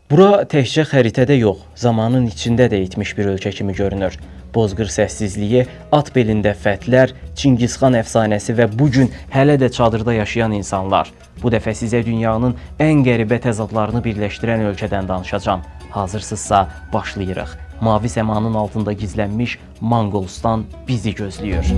Bura təkcə xəritədə yox, zamanın içində də itmiş bir ölkə kimi görünür. Bozqır səssizliyi, at belində fətlər, Çingizxan əfsanəsi və bu gün hələ də çadırda yaşayan insanlar. Bu dəfə sizə dünyanın ən qəribə təzadlarını birləşdirən ölkədən danışacağam. Hazırsınızsa başlayırıq. Mavi səmanın altında gizlənmiş Monqolistan bizi gözləyir.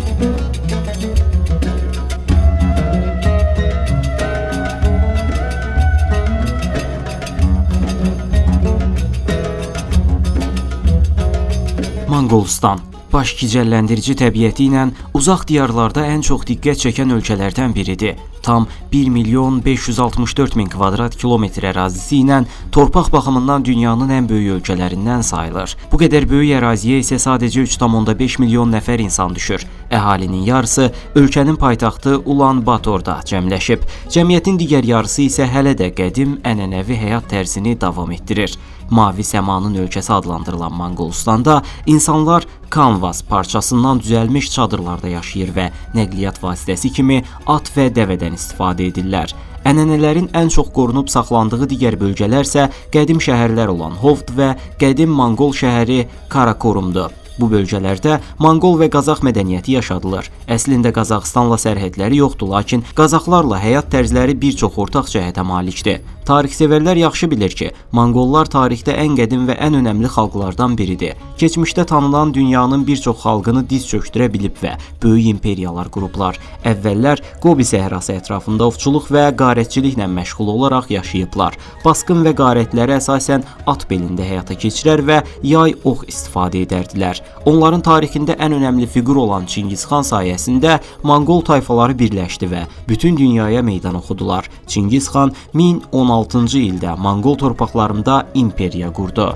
Monqolistan baş gicəlləndirici təbiəti ilə uzaq diyarlarda ən çox diqqət çəkən ölkələrdən biridir. Tam 1.564.000 kvadrat kilometr ərazisi ilə torpaq baxımından dünyanın ən böyük ölkələrindən sayılır. Bu qədər böyük əraziyə isə sadəcə 3,5 milyon nəfər insan düşür. Əhalinin yarısı ölkənin paytaxtı Ulan Batorda cəmləşib. Cəmiyyətin digər yarısı isə hələ də qədim ənənəvi həyat tərzini davam etdirir. Mavi səmanın ölkəsi adlandırılan Monqolistanda insanlar kanvas parçasından düzəlmiş çadırlarda yaşayır və nəqliyyat vasitəsi kimi at və dəvədən istifadə edirlər. Ənənələrin ən çox qorunub saxlandığı digər bölgələr isə qədim şəhərlər olan Hovd və qədim Monqol şəhəri Karakorumdur. Bu bölgələrdə Monqol və Qazax mədəniyyəti yaşadılır. Əslində Qazaxıstanla sərhədləri yoxdur, lakin Qazaxlarla həyat tərzləri bir çox ortaq cəhətə malikdir. Tarixsevərlər yaxşı bilir ki, Monqollar tarixdə ən qədim və ən önəmli xalqlardan biridir. Keçmişdə tanınan dünyanın bir çox xalqını diz çökdürə bilib və böyük imperiyalar qurublar. Əvvəllər Qobi səhrası ətrafında ovçuluq və qarətçiliklə məşğul olaraq yaşayıblar. Basqın və qarətləri əsasən at belində həyata keçirər və yay ox istifadə edərdilər. Onların tarixində ən önəmli fiqur olan Çingizxan sayəsində Monqol tayfaları birləşdi və bütün dünyaya meydan oxudular. Çingizxan 1016-cı ildə Monqol torpaqlarında imperiya qurdu.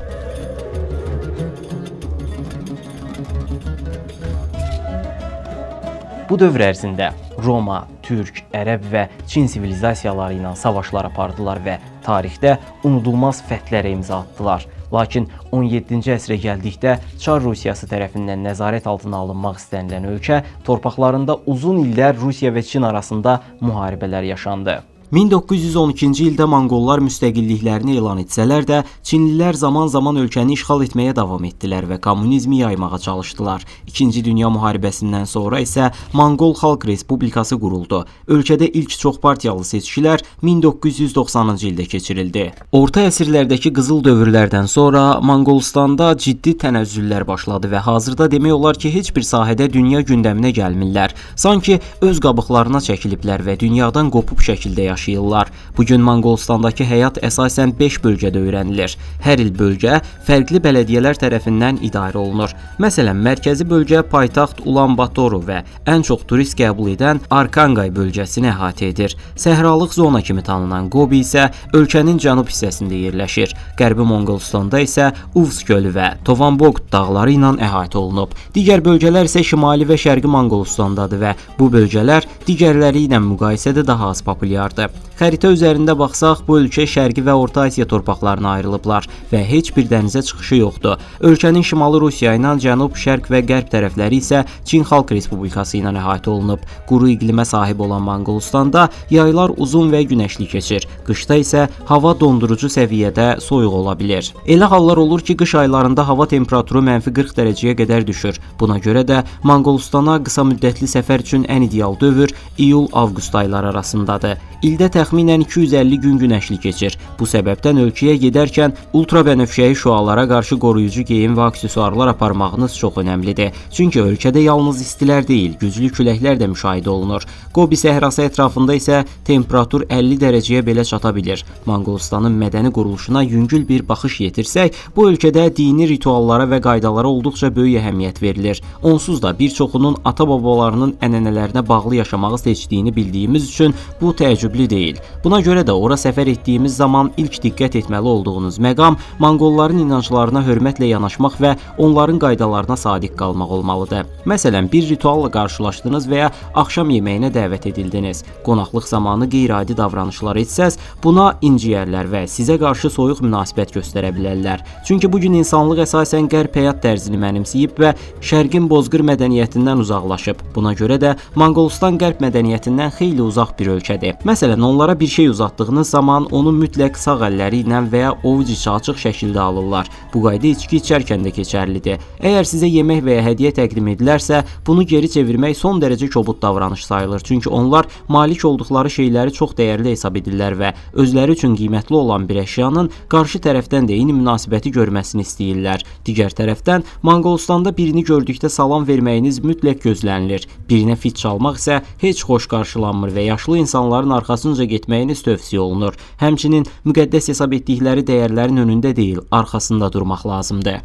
Bu dövr ərzində Roma, Türk, Ərəb və Çin sivilizasiyaları ilə savaşlar apardılar və tarixdə unudulmaz fətlərə imza atdılar. Lakin 17-ci əsrə gəldikdə Çar Rusiyası tərəfindən nəzarət altına alınmaq istənilən ölkə torpaqlarında uzun illər Rusiya və Çin arasında müharibələr yaşandı. 1912-ci ildə Monqollar müstəqilliklərini elan etsələr də, Çinlilər zaman-zaman ölkəni işğal etməyə davam etdilər və kommunizmi yaymağa çalışdılar. İkinci Dünya müharibəsindən sonra isə Monqol Xalq Respublikası quruldu. Ölkədə ilk çoxpartiyalı seçkilər 1990-cı ildə keçirildi. Orta əsrlərdəki qızıl dövrlərdən sonra Monqolistanda ciddi tənəzzüllər başladı və hazırda demək olar ki, heç bir sahədə dünya gündəminə gəlmirlər. Sanki öz qabıqlarına çəkiliblər və dünyadan qopub şəkildə yaşayırlar. Bugün Monqolistandakı həyat əsasən 5 bölgədə öyrənilir. Hər il bölgə fərqli bələdiyyələr tərəfindən idarə olunur. Məsələn, mərkəzi bölgə paytaxt Ulan Batoru və ən çox turist qəbul edən Arkanqay bölgəsini əhatə edir. Səhralıq zona kimi tanınan Qobi isə ölkənin cənub hissəsində yerləşir. Qərbi Monqolistanda isə Uvs gölü və Tovanbog dağları ilə əhatə olunub. Digər bölgələr isə şimali və şərqi Monqolistandadır və bu bölgələr digərləri ilə müqayisədə daha az populyardır. Xəritə üzərində baxsaq, bu ölkə Şərqi və Orta Asiya torpaqlarına ayrılıblar və heç bir dənizə çıxışı yoxdur. Ölkənin şimalı Rusiya ilə cənub, şərq və qərb tərəfləri isə Çin Xalq Respublikası ilə əhatə olunub. Quru iqlimə sahib olan Monqolistanda yaylar uzun və günəşli keçir. Qışda isə hava dondurucu səviyyədə soyuq ola bilər. Elə hallar olur ki, qış aylarında hava temperaturu -40 dərəcəyə qədər düşür. Buna görə də Monqolistana qısa müddətli səfər üçün ən ideal dövr iyul-avqust ayları arasındadır. İldə təxminən 250 gün günəşli keçir. Bu səbəbdən ölkəyə gedərkən ultrabənövşəyi şüalara qarşı qoruyucu geyim və aksesuarlar aparmağınız çox önəmlidir. Çünki ölkədə yalnız istilər deyil, güclü küləklər də müşahidə olunur. Qobi səhrası ətrafında isə temperatur 50 dərəcəyə belə çata bilir. Monqolistanın mədəni quruluşuna yüngül bir baxış yetirsək, bu ölkədə dini rituallara və qaydalara olduqca böyük əhəmiyyət verilir. Onsuz da bir çoxunun ata-babalarının ənənələrinə bağlı yaşamağı seçdiyini bildiyimiz üçün bu təəccüblü deyil. Buna görə də ora səfər etdiyimiz zaman ilk diqqət etməli olduğunuz məqam Monqolların inanclarına hörmətlə yanaşmaq və onların qaydalarına sadiq qalmaq olmalıdır. Məsələn, bir ritualla qarşılaşdınız və ya axşam yeməyinə dəvət edildiniz. Qonaqlıq zamanı qeyri-adi davranışlar etsəz, buna inciyərlər və sizə qarşı soyuq münasibət göstərə bilərlər. Çünki bugün insanlıq əsasən qərb həyat tərzini mənimsəyib və şərqin bozqır mədəniyyətindən uzaqlaşıb. Buna görə də Monqolistan qərb mədəniyyətindən xeyli uzaq bir ölkədir. Məsələn, onlar onlara bir şey uzatdığınız zaman onu mütləq sağ əlləri ilə və ya ovuc içi açıq şəkildə alırlar. Bu qayda içki içərkən də keçərlidir. Əgər sizə yemək və ya hədiyyə təqdim edilərsə, bunu geri çevirmək son dərəcə kobud davranış sayılır. Çünki onlar malik olduqları şeyləri çox dəyərli hesab edirlər və özləri üçün qiymətli olan bir əşyanın qarşı tərəfdən də eyni münasibəti görməsini istəyirlər. Digər tərəfdən, Monqolistanda birini gördükdə salam verməyiniz mütləq gözlənilir. Birinə fit çalmaq isə heç xoş qarşılanmır və yaşlı insanların arxasınca getməyiniz tövsiyə olunur. Həmçinin müqəddəs hesab etdikləri dəyərlərin önündə deyil, arxasında durmaq lazımdır.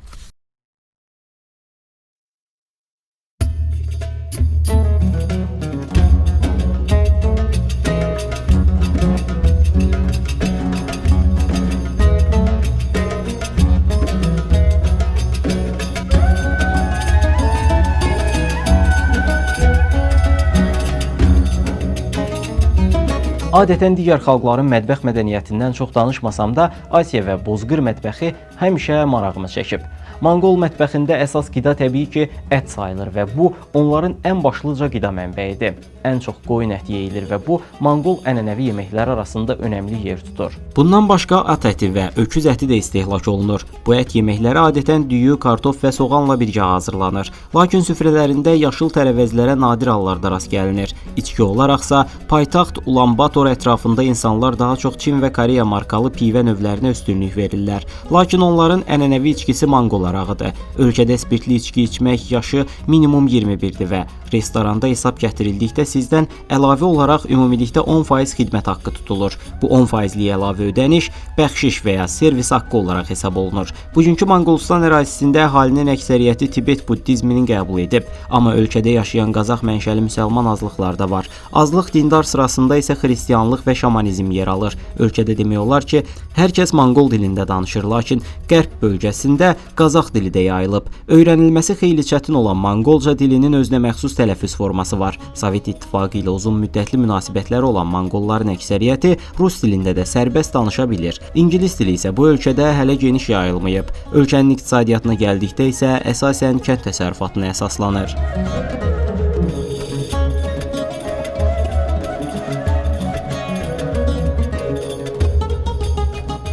Adətən digər xalqların mətbəx mədəniyyətindən çox danışmasam da, Asiya və Bozqır mətbəxi həmişə marağımı çəkib. Monqol mətbəxində əsas qida təbii ki, ət sayılır və bu onların ən başlıca qida mənbəyidir. Ən çox qoyun əti yeyilir və bu Monqol ənənəvi yeməkləri arasında önəmli yer tutur. Bundan başqa at əti və öküz əti də istehlak olunur. Bu ət yeməkləri adətən düyü, kartof və soğanla birgə hazırlanır. Lakin süfrələrində yaşıl tərəvəzlərə nadir hallarda rast gəlinir. İçki olaraqsa paytaxt Ulan-Bator ətrafında insanlar daha çox Çin və Koreya markalı pivə növlərinə üstünlük verirlər. Lakin onların ənənəvi içkisi Monqol arağıdır. Ölkədə spirtli içki içmək yaşı minimum 21-dir və restoranda hesab gətirildikdə sizdən əlavə olaraq ümumilikdə 10% xidmət haqqı tutulur. Bu 10%lik əlavə ödəniş bəxşiş və ya servis haqqı olaraq hesab olunur. Bugünkü Monqolistan ərazisində əhalinin əksəriyyəti Tibet buddizmini qəbul edib, amma ölkədə yaşayan Qazax mənşəli müsəlman azlıqlar da var. Azlıq dindar sırasında isə xristianlıq və şamanizm yer alır. Ölkədə demək olar ki, hər kəs Monqol dilində danışır, lakin qərb bölgəsində Qazax dili də yayılıb. Öyrənilməsi xeyli çətin olan Monqolca dilinin özünə məxsus tələffüz forması var. Sovet İttifaqı ilə uzun müddətli münasibətləri olan Monqolların əksəriyyəti rus dilində də sərbəst danışa bilir. İngilis dili isə bu ölkədə hələ geniş yayılmayıb. Ölkənin iqtisadiyyatına gəldikdə isə əsasən kənd təsərrüfatına əsaslanır.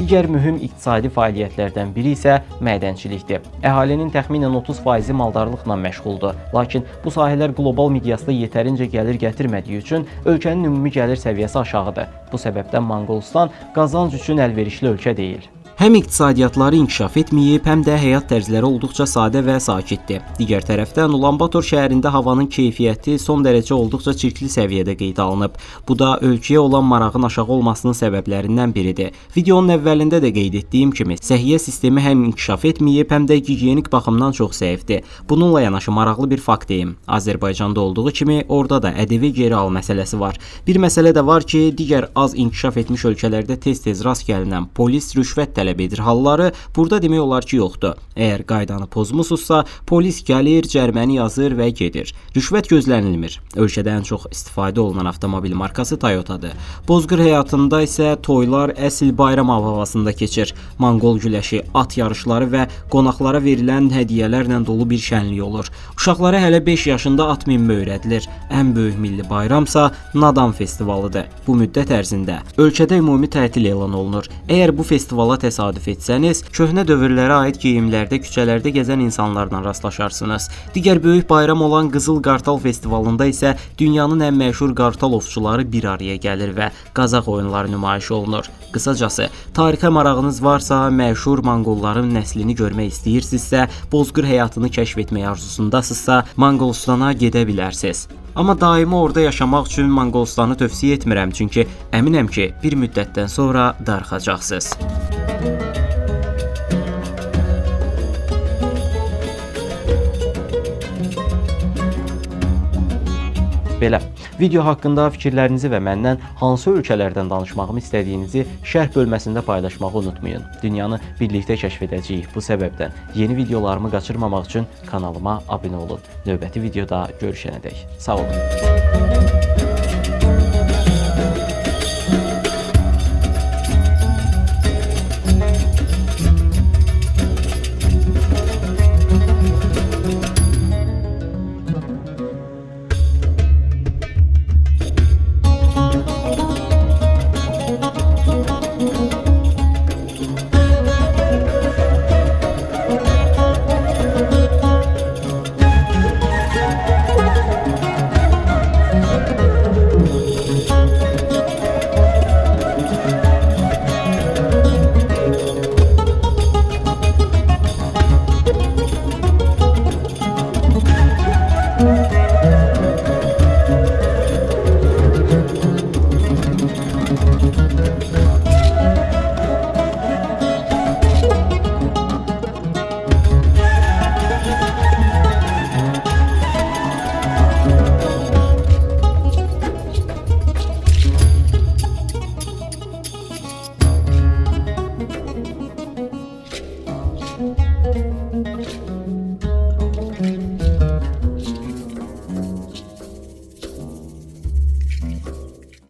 Digər mühüm iqtisadi fəaliyyətlərdən biri isə mədənçilikdir. Əhalinin təxminən 30%-i maldarlıqla məşğuldur. Lakin bu sahələr qlobal miqyasda yetərincə gəlir gətirmədiyi üçün ölkənin ümumi gəlir səviyyəsi aşağıdır. Bu səbəbdən Monqolistan qazanc üçün əlverişli ölkə deyil. Həm iqtisadiyyatları inkişaf etməyib, həm də həyat tərzləri olduqca sadə və sakitdir. Digər tərəfdən Ulan-Bator şəhərində havanın keyfiyyəti son dərəcə olduqca çirkli səviyyədə qeydə alınıb. Bu da ölkəyə olan marağın aşağı olmasının səbəblərindən biridir. Videonun əvvəlində də qeyd etdiyim kimi, səhiyyə sistemi həm inkişaf etməyib, həm də gigiyenik baxımdan çox zəifdir. Bununla yanaşı maraqlı bir fakt deyim. Azərbaycanda olduğu kimi orada da ƏDV geri al məsələsi var. Bir məsələ də var ki, digər az inkişaf etmiş ölkələrdə tez-tez rast gəlinən polis rüşvət tələb edir halları burada demək olar ki, yoxdur. Əgər qaydanı pozmusunuzsa, polis gəlir, cəriməni yazır və gedir. Rüşvət gözlənilmir. Ölkədə ən çox istifadə olunan avtomobil markası Toyota'dır. Bozqır həyatında isə toylar əsl bayram havasında keçir. Monqol güləşi, at yarışları və qonaqlara verilən hədiyyələrlə dolu bir şənlik olur. Uşaqlara hələ 5 yaşında at minmə öyrədilir. Ən böyük milli bayramsa Nadan festivalıdır. Bu müddət ərzində ölkədə ümumi tətil elan olunur. Əgər bu festivala təsadüf etsəniz, köhnə dövrlərə aid geyimlərdə küçələrdə gəzən insanlarla rastlaşarsınız. Digər böyük bayram olan Qızıl Qartal festivalında isə dünyanın ən məşhur qartal ovçuları bir araya gəlir və Qazax oyunları nümayiş olunur. Qısacası, tarixə marağınız varsa, məşhur Monqolların nəslini görmək istəyirsinizsə, Bozqır həyatını kəşf etmək arzusundasınızsa, Monqolistana gedə bilərsiniz. Amma daimi orada yaşamaq üçün Monqolistanı tövsiyə etmirəm, çünki əminəm ki, bir müddətdən sonra darıxacaqsınız. Belə, video haqqında fikirlərinizi və məndən hansı ölkələrdən danışmağımı istədiyinizi şərh bölməsində paylaşmağı unutmayın. Dünyanı birlikdə kəşf edəcəyik. Bu səbəbdən yeni videolarımı qaçırmamaq üçün kanalıma abunə olun. Növbəti videoda görüşənədək. Sağ olun. olsun.